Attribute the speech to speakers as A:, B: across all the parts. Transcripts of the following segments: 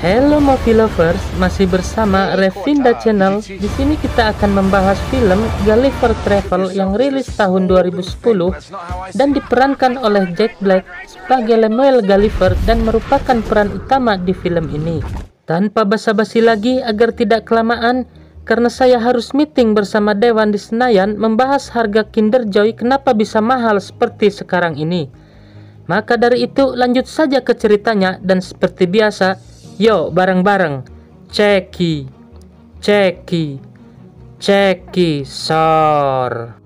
A: Halo Movie Lovers, masih bersama Revinda Channel. Di sini kita akan membahas film Gulliver Travel yang rilis tahun 2010 dan diperankan oleh Jack Black sebagai Lemuel Gulliver dan merupakan peran utama di film ini. Tanpa basa-basi lagi agar tidak kelamaan, karena saya harus meeting bersama Dewan di Senayan membahas harga Kinder Joy kenapa bisa mahal seperti sekarang ini. Maka dari itu lanjut saja ke ceritanya, dan seperti biasa, yuk bareng-bareng ceki sor.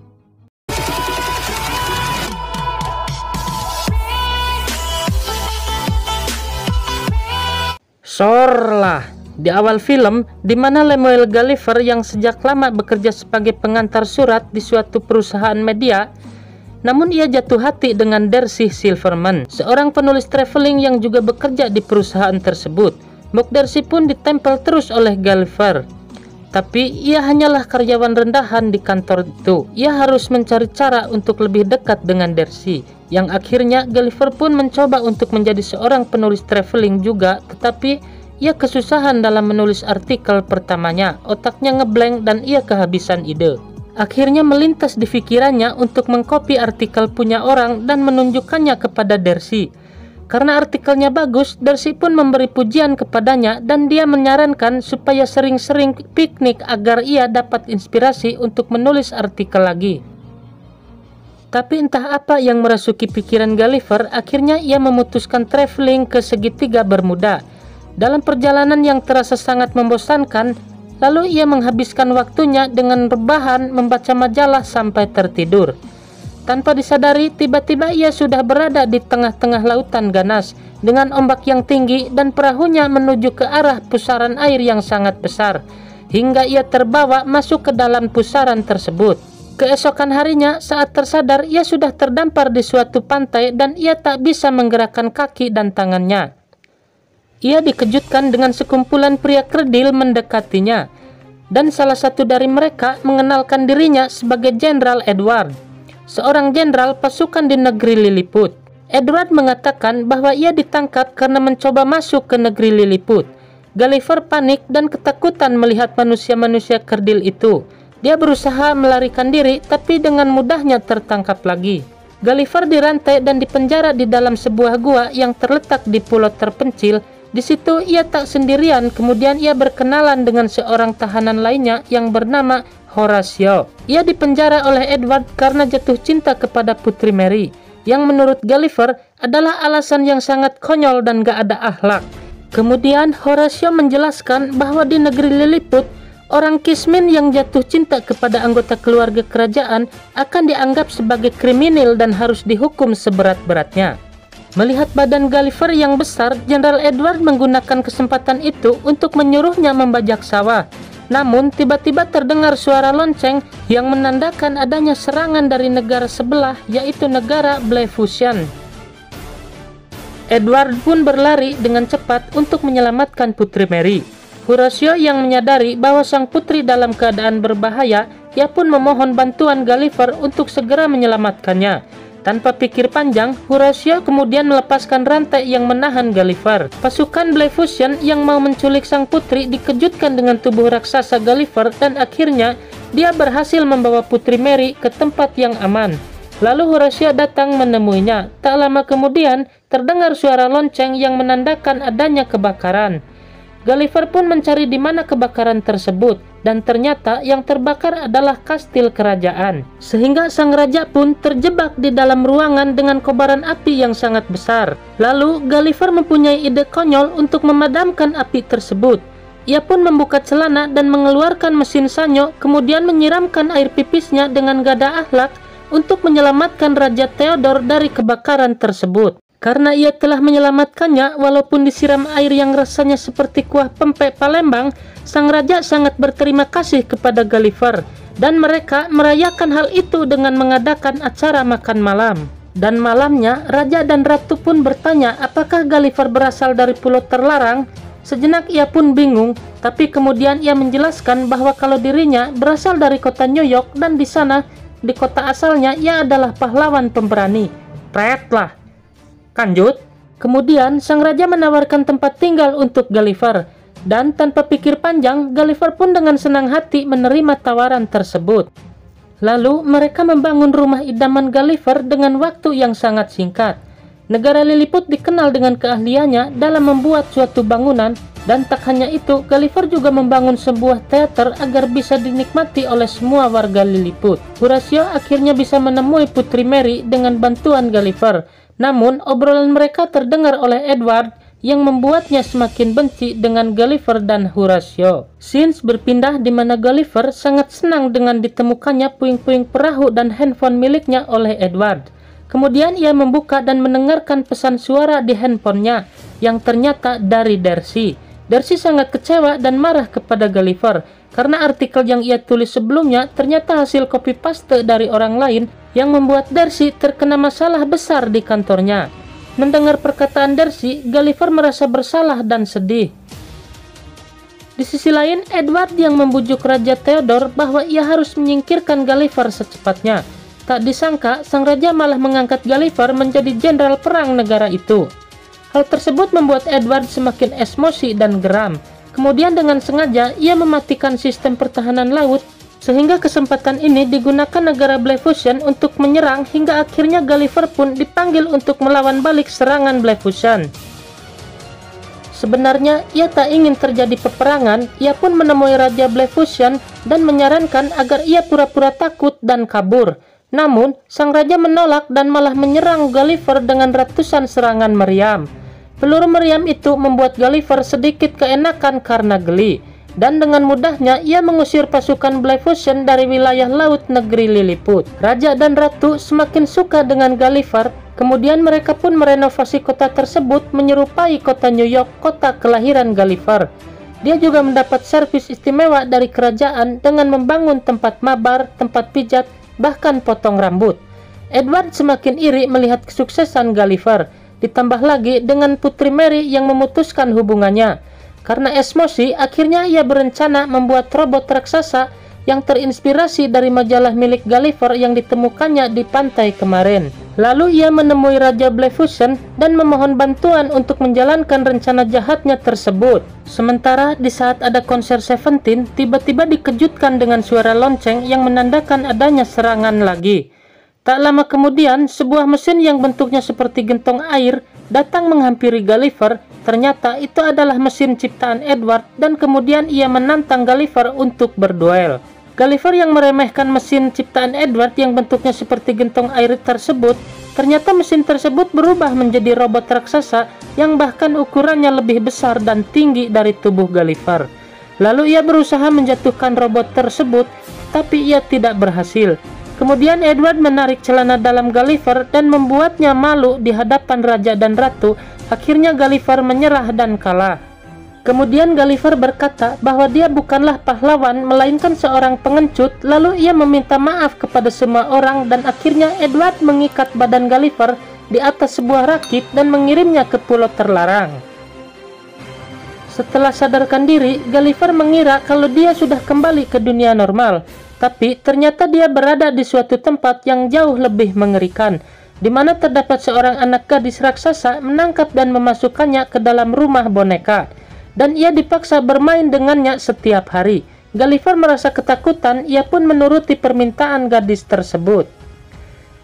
A: Sor lah. Di awal film, di mana Lemuel Gulliver yang sejak lama bekerja sebagai pengantar surat di suatu perusahaan media, namun ia jatuh hati dengan Darcy Silverman, seorang penulis traveling yang juga bekerja di perusahaan tersebut. Muk Darcy pun ditempel terus oleh Gulliver. Tapi ia hanyalah karyawan rendahan di kantor itu. Ia harus mencari cara untuk lebih dekat dengan Darcy. Yang akhirnya Gulliver pun mencoba untuk menjadi seorang penulis traveling juga, tetapi ia kesusahan dalam menulis artikel pertamanya. Otaknya ngeblank dan ia kehabisan ide. Akhirnya melintas di pikirannya untuk mengcopy artikel punya orang dan menunjukkannya kepada Darcy. Karena artikelnya bagus, Darcy pun memberi pujian kepadanya dan dia menyarankan supaya sering-sering piknik agar ia dapat inspirasi untuk menulis artikel lagi. Tapi entah apa yang merasuki pikiran Gulliver, akhirnya ia memutuskan traveling ke segitiga Bermuda. Dalam perjalanan yang terasa sangat membosankan, lalu ia menghabiskan waktunya dengan rebahan membaca majalah sampai tertidur. Tanpa disadari, tiba-tiba ia sudah berada di tengah-tengah lautan ganas dengan ombak yang tinggi dan perahunya menuju ke arah pusaran air yang sangat besar, hingga ia terbawa masuk ke dalam pusaran tersebut. Keesokan harinya, saat tersadar, ia sudah terdampar di suatu pantai dan ia tak bisa menggerakkan kaki dan tangannya. Ia dikejutkan dengan sekumpulan pria kerdil mendekatinya, dan salah satu dari mereka mengenalkan dirinya sebagai Jenderal Edward, seorang jenderal pasukan di negeri Lilliput. Edward mengatakan bahwa ia ditangkap karena mencoba masuk ke negeri Lilliput. Gulliver panik dan ketakutan melihat manusia-manusia kerdil itu. Dia berusaha melarikan diri, tapi dengan mudahnya tertangkap lagi. Gulliver dirantai dan dipenjara di dalam sebuah gua yang terletak di pulau terpencil. Di situ ia tak sendirian, kemudian ia berkenalan dengan seorang tahanan lainnya yang bernama Horatio. Ia dipenjara oleh Edward karena jatuh cinta kepada Putri Mary, yang menurut Gulliver adalah alasan yang sangat konyol dan gak ada akhlak. Kemudian Horatio menjelaskan bahwa di negeri Lilliput, orang Kismin yang jatuh cinta kepada anggota keluarga kerajaan akan dianggap sebagai kriminal dan harus dihukum seberat-beratnya. Melihat badan Gulliver yang besar, Jenderal Edward menggunakan kesempatan itu untuk menyuruhnya membajak sawah. Namun, tiba-tiba terdengar suara lonceng yang menandakan adanya serangan dari negara sebelah, yaitu negara Blefuscian. Edward pun berlari dengan cepat untuk menyelamatkan Putri Mary. Horatio yang menyadari bahwa sang putri dalam keadaan berbahaya, ia pun memohon bantuan Gulliver untuk segera menyelamatkannya. Tanpa pikir panjang, Horatio kemudian melepaskan rantai yang menahan Gulliver. Pasukan Blefuscian yang mau menculik sang putri dikejutkan dengan tubuh raksasa Gulliver dan akhirnya dia berhasil membawa Putri Mary ke tempat yang aman. Lalu Horatio datang menemuinya. Tak lama kemudian terdengar suara lonceng yang menandakan adanya kebakaran. Gulliver pun mencari di mana kebakaran tersebut, dan ternyata yang terbakar adalah kastil kerajaan. Sehingga sang raja pun terjebak di dalam ruangan dengan kobaran api yang sangat besar. Lalu Gulliver mempunyai ide konyol untuk memadamkan api tersebut. Ia pun membuka celana dan mengeluarkan mesin sanyo, kemudian menyiramkan air pipisnya dengan gada akhlak untuk menyelamatkan Raja Theodore dari kebakaran tersebut. Karena ia telah menyelamatkannya walaupun disiram air yang rasanya seperti kuah pempek Palembang, sang raja sangat berterima kasih kepada Gulliver, dan mereka merayakan hal itu dengan mengadakan acara makan malam. Dan malamnya, raja dan ratu pun bertanya apakah Gulliver berasal dari pulau terlarang. Sejenak ia pun bingung, tapi kemudian ia menjelaskan bahwa kalau dirinya berasal dari kota New York dan di sana, di kota asalnya, ia adalah pahlawan pemberani. Pret lah. Kanjut. Kemudian sang raja menawarkan tempat tinggal untuk Gulliver, dan tanpa pikir panjang, Gulliver pun dengan senang hati menerima tawaran tersebut. Lalu mereka membangun rumah idaman Gulliver dengan waktu yang sangat singkat. Negara Lilliput dikenal dengan keahliannya dalam membuat suatu bangunan, dan tak hanya itu, Gulliver juga membangun sebuah teater agar bisa dinikmati oleh semua warga Lilliput. Horatio akhirnya bisa menemui Putri Mary dengan bantuan Gulliver. Namun, obrolan mereka terdengar oleh Edward yang membuatnya semakin benci dengan Gulliver dan Horatio. Scenes berpindah di mana Gulliver sangat senang dengan ditemukannya puing-puing perahu dan handphone miliknya oleh Edward. Kemudian ia membuka dan mendengarkan pesan suara di handphonenya yang ternyata dari Darcy. Darcy sangat kecewa dan marah kepada Gulliver karena artikel yang ia tulis sebelumnya ternyata hasil copy paste dari orang lain yang membuat Darcy terkena masalah besar di kantornya. Mendengar perkataan Darcy, Gulliver merasa bersalah dan sedih. Di sisi lain, Edward yang membujuk Raja Theodore bahwa ia harus menyingkirkan Gulliver secepatnya. Tak disangka, sang raja malah mengangkat Gulliver menjadi jenderal perang negara itu. Hal tersebut membuat Edward semakin emosi dan geram. Kemudian dengan sengaja, ia mematikan sistem pertahanan laut, sehingga kesempatan ini digunakan negara Blefuscan untuk menyerang hingga akhirnya Gulliver pun dipanggil untuk melawan balik serangan Blefuscan. Sebenarnya, ia tak ingin terjadi peperangan, ia pun menemui Raja Blefuscan dan menyarankan agar ia pura-pura takut dan kabur. Namun, sang raja menolak dan malah menyerang Gulliver dengan ratusan serangan meriam. Peluru meriam itu membuat Gulliver sedikit keenakan karena geli, dan dengan mudahnya ia mengusir pasukan Blefuscan dari wilayah laut negeri Lilliput. Raja dan ratu semakin suka dengan Gulliver, kemudian mereka pun merenovasi kota tersebut menyerupai kota New York, kota kelahiran Gulliver. Dia juga mendapat servis istimewa dari kerajaan dengan membangun tempat mabar, tempat pijat, bahkan potong rambut. Edward semakin iri melihat kesuksesan Gulliver, ditambah lagi dengan Putri Mary yang memutuskan hubungannya. Karena emosi, akhirnya ia berencana membuat robot raksasa yang terinspirasi dari majalah milik Gulliver yang ditemukannya di pantai kemarin. Lalu ia menemui Raja Blefuscan dan memohon bantuan untuk menjalankan rencana jahatnya tersebut. Sementara di saat ada konser Seventeen, tiba-tiba dikejutkan dengan suara lonceng yang menandakan adanya serangan lagi. Tak lama kemudian, sebuah mesin yang bentuknya seperti gentong air datang menghampiri Gulliver. Ternyata itu adalah mesin ciptaan Edward dan kemudian ia menantang Gulliver untuk berduel. Gulliver yang meremehkan mesin ciptaan Edward yang bentuknya seperti gentong air tersebut, ternyata mesin tersebut berubah menjadi robot raksasa yang bahkan ukurannya lebih besar dan tinggi dari tubuh Gulliver. Lalu ia berusaha menjatuhkan robot tersebut, tapi ia tidak berhasil. Kemudian Edward menarik celana dalam Gulliver dan membuatnya malu di hadapan raja dan ratu. Akhirnya Gulliver menyerah dan kalah. Kemudian Gulliver berkata bahwa dia bukanlah pahlawan melainkan seorang pengecut. Lalu ia meminta maaf kepada semua orang dan akhirnya Edward mengikat badan Gulliver di atas sebuah rakit dan mengirimnya ke pulau terlarang. Setelah sadarkan diri, Gulliver mengira kalau dia sudah kembali ke dunia normal. Tapi ternyata dia berada di suatu tempat yang jauh lebih mengerikan, di mana terdapat seorang anak gadis raksasa menangkap dan memasukkannya ke dalam rumah boneka, dan ia dipaksa bermain dengannya setiap hari. Gulliver merasa ketakutan, ia pun menuruti permintaan gadis tersebut.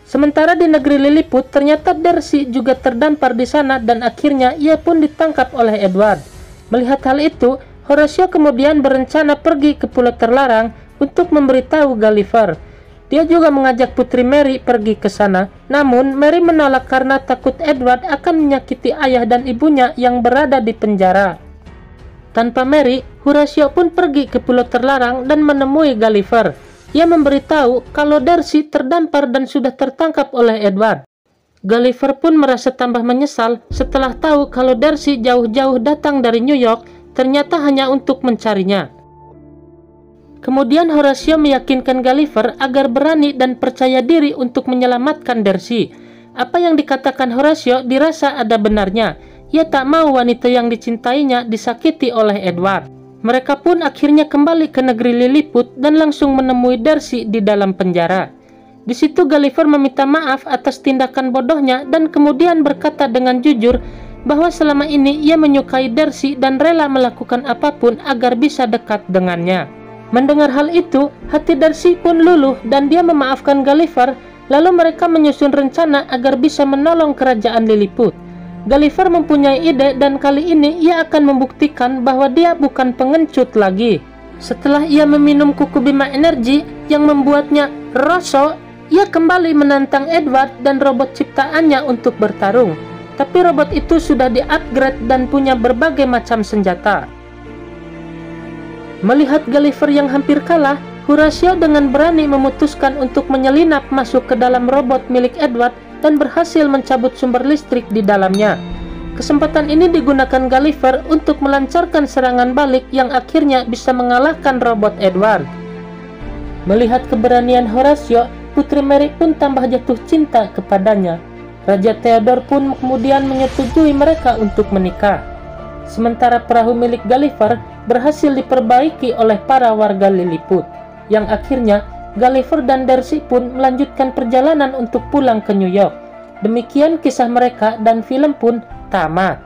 A: Sementara di negeri Lilliput, ternyata Darcy juga terdampar di sana dan akhirnya ia pun ditangkap oleh Edward. Melihat hal itu, Horatio kemudian berencana pergi ke pulau terlarang untuk memberitahu Gulliver. Dia juga mengajak Putri Mary pergi ke sana, namun Mary menolak karena takut Edward akan menyakiti ayah dan ibunya yang berada di penjara. Tanpa Mary, Horatio pun pergi ke pulau terlarang dan menemui Gulliver. Ia memberitahu kalau Darcy terdampar dan sudah tertangkap oleh Edward. Gulliver pun merasa tambah menyesal setelah tahu kalau Darcy jauh-jauh datang dari New York, ternyata hanya untuk mencarinya. Kemudian Horatio meyakinkan Gulliver agar berani dan percaya diri untuk menyelamatkan Darcy. Apa yang dikatakan Horatio dirasa ada benarnya. Ia tak mau wanita yang dicintainya disakiti oleh Edward. Mereka pun akhirnya kembali ke negeri Lilliput dan langsung menemui Darcy di dalam penjara. Di situ Gulliver meminta maaf atas tindakan bodohnya dan kemudian berkata dengan jujur bahwa selama ini ia menyukai Darcy dan rela melakukan apapun agar bisa dekat dengannya. Mendengar hal itu, hati Darcy pun luluh dan dia memaafkan Gulliver, lalu mereka menyusun rencana agar bisa menolong kerajaan Lilliput. Gulliver mempunyai ide dan kali ini ia akan membuktikan bahwa dia bukan pengecut lagi. Setelah ia meminum kuku bima energi yang membuatnya rosok, ia kembali menantang Edward dan robot ciptaannya untuk bertarung. Tapi robot itu sudah di-upgrade dan punya berbagai macam senjata. Melihat Gulliver yang hampir kalah, Horatio dengan berani memutuskan untuk menyelinap masuk ke dalam robot milik Edward dan berhasil mencabut sumber listrik di dalamnya. Kesempatan ini digunakan Gulliver untuk melancarkan serangan balik yang akhirnya bisa mengalahkan robot Edward. Melihat keberanian Horatio, Putri Mary pun tambah jatuh cinta kepadanya. Raja Theodore pun kemudian menyetujui mereka untuk menikah. Sementara perahu milik Gulliver berhasil diperbaiki oleh para warga Lilliput, yang akhirnya Gulliver dan Darcy pun melanjutkan perjalanan untuk pulang ke New York. Demikian kisah mereka dan film pun tamat.